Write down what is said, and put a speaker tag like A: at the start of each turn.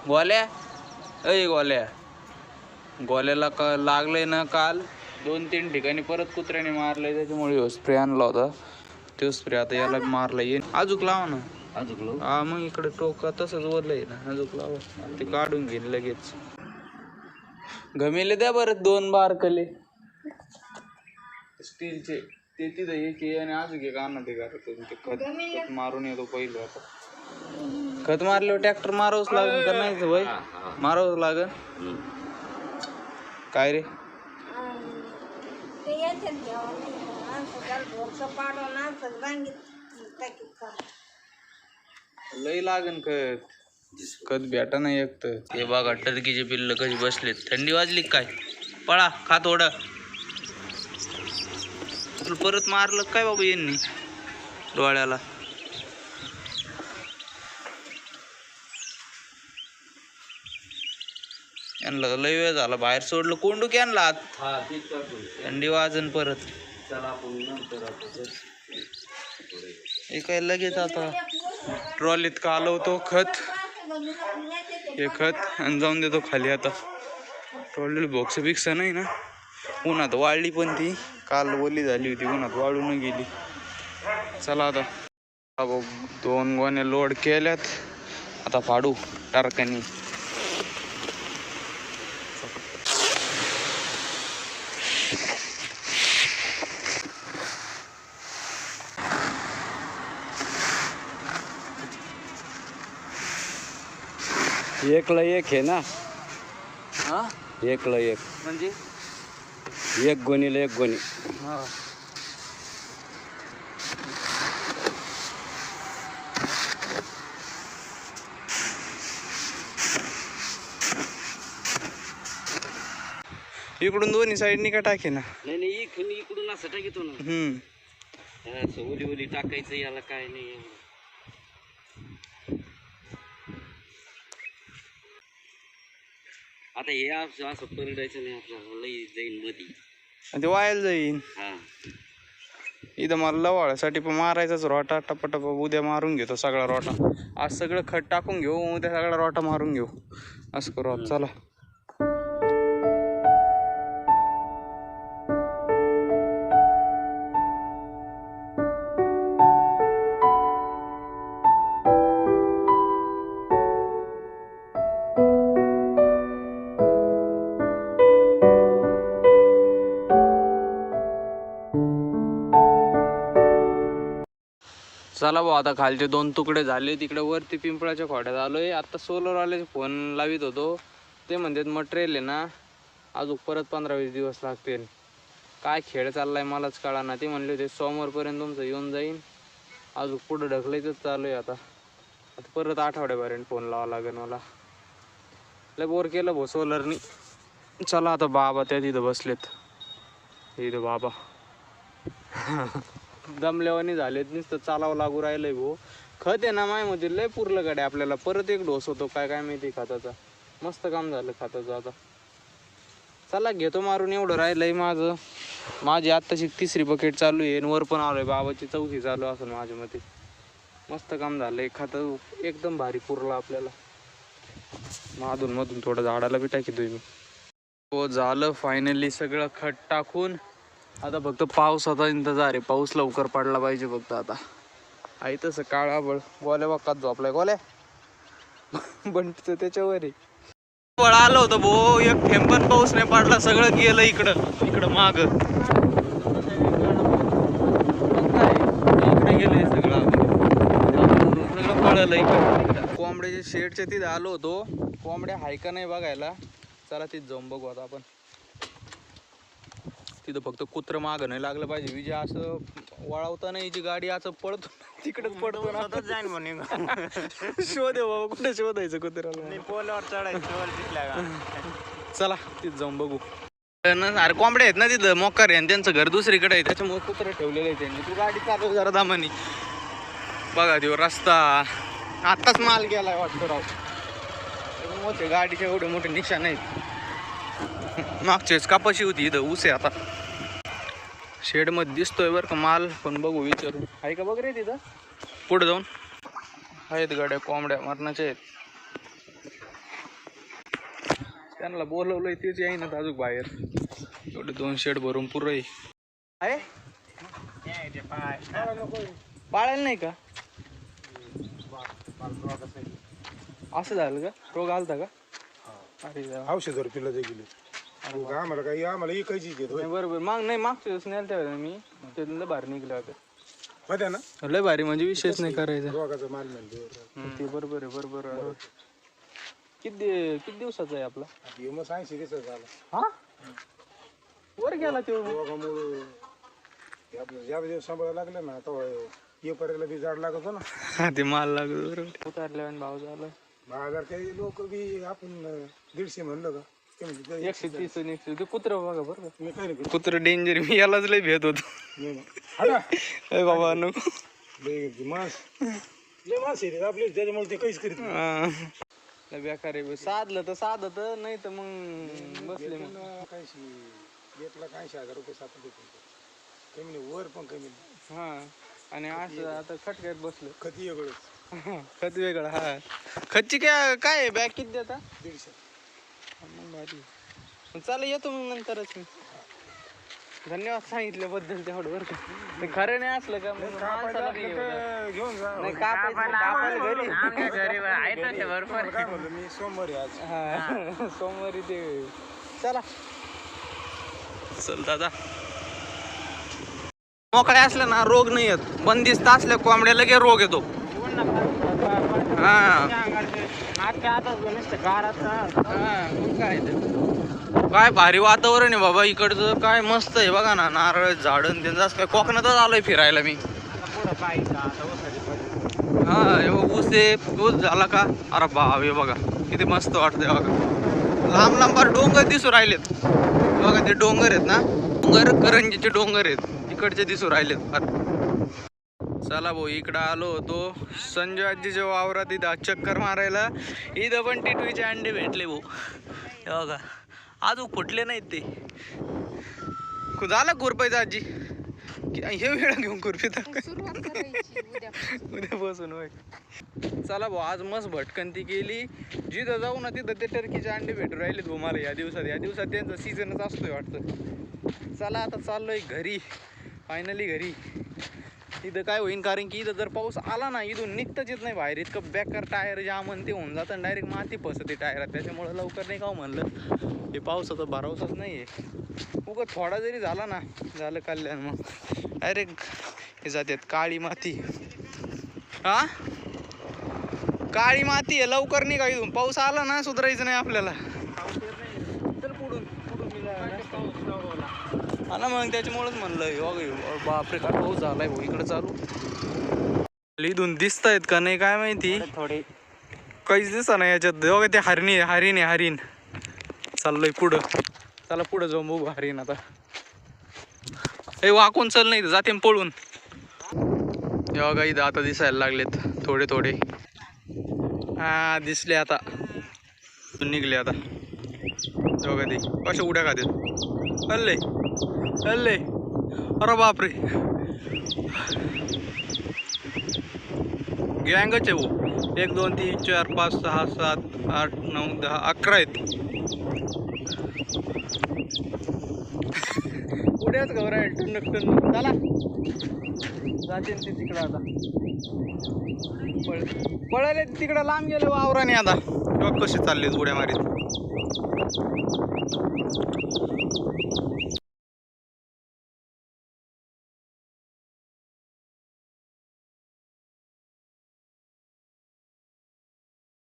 A: गोल्या अय गोल्या गोल्याला का लागलंय ना काल 2-3 ठिकाणी परत कुत्र्याने मारलंय त्याच्यामुळे स्प्रे आणला होता तो स्प्रे आता याला मारला येईल अजूक लावा ना
B: अजून
A: हा मग इकडे टोका तसंच वरलंय ना अजूक लावा ते काढून घेईन लगेच घमेले द्या बरं 2 बारकले स्टीलचे ते तिथं एक आणि अजून एक आणा ते घरातून ते खत मारून येतो पहिलं आता खत मारल्यावर ट्रॅक्टर मारावंच लागेल का नाही भाई मारावंच लागेल काय रे लई लागन खत भेटा नाही एक तर ते बघा टर्कीचे पिल्ल कशी बसलेत थंडी वाजली काय पळा खा थोडं परत मारलं काय बाबा यांनी डोळ्याला यांना लय वेळ झाला बाहेर सोडलं कोंडू आणला थंडी वाजन परत हे काय लगेच आता ट्रॉलीत कालवतो खत हे खत आणि जाऊन देतो खाली आता ट्रॉलीला बॉक्स बिक्स नाही ना उन्हात वाळली पण ती काल ओली झाली होती उन्हात वाळून गेली चला आता 2 गोण्या लोड केल्यात आता फाडू टारकानी
B: एकला एक आहे ना
A: हा
B: एकला एक
A: म्हणजे
B: एक गोणीला एक गोणी
A: हा इकडून दोन्ही साईडनी का टाके ना
B: नाही इकडून असं टाकीतो ना ओली ओली टाकायचं याला काय नाही आता हे असं परडायचं नाही आपल्याला लई जाईल मध्ये
A: ते वायाला जाईन इथं मला लवाळ्यासाठी पण मारायचाच रोटा टपटप उद्या मारून घेतो सगळा रोटा आज सगळं खत टाकून घेऊ उद्या सगळा रोटा मारून घेऊ असं करू आज चला चला भाऊ आता खालचे 2 तुकडे झाले तिकडे वरती पिंपळाच्या खोड्यात आलोय आता सोलरवाल्याचे फोन लावित होतो ते म्हणतात मटेरियल आहे ना अजून परत 15-20 दिवस लागतील काय खेळ चाललाय मलाच कळा ना ते म्हणले होते सोमवारपर्यंत तुमचं येऊन जाईन अजून पुढं ढकलायचंच चालू आहे आता परत आठवड्यापर्यंत फोन लावा लागेल मला लय बोर केलं भाऊ सोलरनी चला आता बाबा त्या तिथं बसलेत इथं बाबा दमल्यावानी झालेत नुसतं चालावं लागू राहिलंय भाऊ खत आहे ना मायमध्ये लय पुरलं गाड्या आपल्याला परत एक डोस होतो काय माहिती खताचा मस्त काम झालं खताचं आता चला घेतो मारून एवढं राहिलंय माझी आत्ताची 3री बकेट चालू आहे वर पण आलोय बाबाची 4थी चालू असेल माझ्या मते मस्त काम झालंय खत एकदम भारी पुरलं आपल्याला मधून मधून थोडं झाडाला बी टाकीतोय मी हो झालं फायनली सगळं खत टाकून आता फक्त पावसाचा इंतजार आहे पाऊस लवकर पडला पाहिजे फक्त आता आहे तसं काळा बळ गोल्या बघात झोपलाय गोल्या बंट त्याच्यावर आहे बळ आलं होतं भो एक थेंब पण पाऊस नाही पडला सगळं गेलं इकडं माग इकडे गेलंय सगळं पळलं इकडं कोंबड्याच्या शेडच्या तिथे आलो होतो कोंबड्या हाय का नाही बघायला चला तिथं जाऊन बघू आता आपण तिथं फक्त कुत्रं मागं नाही लागलं पाहिजे विजय असं वळवता नाही जी गाडी असं पळतो तिकडेच पडतो ना
C: जाईन म्हणून
A: शोध बाबा कुठे शोधायचं कुत्र्याला
C: पोलावर चढायचं
A: चला तिथं जाऊन बघू अरे कोंबड्या आहेत ना तिथं मोकार आहे आणि त्यांचं घर दुसरीकडे आहे त्याच्यामुळे कुत्रं ठेवलेलं आहे त्यांनी तू गाडी चालव जरा दामानी बघा तो रस्ता आत्ताच माल गेलाय वाटतं राव मोठे गाडीचे एवढे मोठे निशाण आहेत मागचेच कापाशी होती इथं ऊस आहे आता शेड मध्ये दिसतोय बरं का माल पण बघू विचारून आहे का बघ रे तिथं पुढे जाऊन आहेत गाड्या कोंबड्या मरणाच्या आहेत त्यांना बोलवलंय तेच येईना अजून बाहेर. एवढे 2 शेड भरून पुरं आहे. पाळायला नाही का? असं झालं का? रोग आलता का? अरे
C: औषधावर पिला गेले आम्हाला काही आम्हाला इकायची
A: बरोबर. नाही मागच्या दिवस न्यायला त्यावेळेला मी ते लय भारी निघले होते.
C: होत्या ना
A: लय भारी म्हणजे विशेष नाही करायचा.
C: रोगाचा माल म्हणजे
A: ते बरोबर आहे. बरोबर. किती दिवसाचा आहे आपला?
C: मग 80 दिवस झाला.
A: हा वर गेला तो.
C: रोगामुळे आपलं ज्यादा दिवस सांभाळायला लागलं ना तर येपर्यंत बी झाड लागतो ना.
A: ते माल लागतो बरोबर. उतारल्या भाव झाला.
C: बाजार काही लोक बी आपण 150 म्हणलं का
A: 130 आणि 100. ते कुत्र बघा बरं का.
C: मी काय नाही
A: कुत्र डेंजर. मी यालाच लय भेट होतो. अरे बाबा नको
C: मास लय मास आहे आपले त्याच्यामुळे ते काहीच करीत नाही.
A: बेकार आहे. साधलं तर साधत नाही तर मग बसले मग.
C: काय 1,80,000 रुपये सापडले देतो कमी नाही वर पण कमी नाही.
A: हा आणि असं आता खटक्यात बसलं.
C: खत वेगळंच.
A: खत वेगळं. हा खतची काय बॅग किती देता?
C: 150.
A: मग भारी. चालेल येतो मग नंतरच मी. धन्यवाद सांगितल्याबद्दल तेवढं बरं का. खरं नाही असलं का मग माणसाला नाही एवढं.
C: घेऊन जा.
A: नाही कापायला घरी.
C: काय म्हणलं मी सोमवारी आज.
A: हा सोमवारी ते. चला चल दादा. मोकळ्या असल्या ना रोग नाही येत. बंदिस्त असल्या कोंबड्या लगे रोग येतो. काय भारी वातावरण आहे बाबा इकडचं. काय मस्त आहे बघा ना. नारळ झाडं त्यांचं काय. कोकणातच आलोय फिरायला मी. हा हे ऊस आहे. ऊस झाला का? अरे बाप हे बघा किती मस्त वाटतंय बघा. लांब लांब डोंगर दिसू राहिलेत बघा. ते डोंगर आहेत ना. डोंगर करंजीचे डोंगर आहेत इकडचे दिसू राहिलेत. चला भाऊ इकडं आलो होतो संजय आजीच्या वावरात. इथं चक्कर मारायला. इथं पण टिटवीचे अंडे भेटले भाऊ. हे बघा अजून फुटले नाहीत ते. झालं खुरपायचं आजी. हे वेळा घेऊन खुरपीत उद्यापासून होय. चला भाऊ आज मस्त भटकंती केली. जिथं जाऊ ना तिथं ते टर्कीचे अंडे भेटू राहिले भाऊ मला या दिवसात त्यांचा सीझनच असतोय वाटतं. चला आता चाललोय घरी. फायनली घरी. इथं काय होईन कारण की इथं जर पाऊस आला ना इथून निघताच येत नाही बाहेर. इतकं बेकार टायर जाम ते होऊन जातं. डायरेक्ट माती फसते टायरात. त्याच्यामुळं लवकर नाही का म्हणलं हे पावसाचा भरवसाच नाही आहे. उगं थोडा जरी झाला ना झालं कल्याण. मग डायरेक्ट हे जातात काळी माती. हा काळी माती आहे. लवकर नाही का इथून. पाऊस आला ना सुधारायचं नाही आपल्याला. चल पुढून हा ना मग त्याच्यामुळेच म्हणलं बापरे काय पाऊस झालाय भाऊ इकडं चालू. इथून दिसत आहेत का नाही काय माहिती.
B: थोडे
A: काहीच दिसत नाही याच्यात. बघा ते हरिण. चाललोय पुढं. चला पुढं जाऊ बघू हरिण. आता हे वाकून चल नाही जाते पळून. हे बघा इथं आता दिसायला लागलेत थोडे. हा दिसले आता. निघले आता. बघा ते कशा उड्या खात्यात. हल्ले अरे बापरे. गँगच आहे भाऊ. 1 2 3 4 5 6 7 8 9 10 11 आहेत. उड्याच घबरायला टुनक. चला जाते ते तिकडं आता. पळले तिकडं लांब गेले वावराने आता. कसे चालले उड्या मारीत.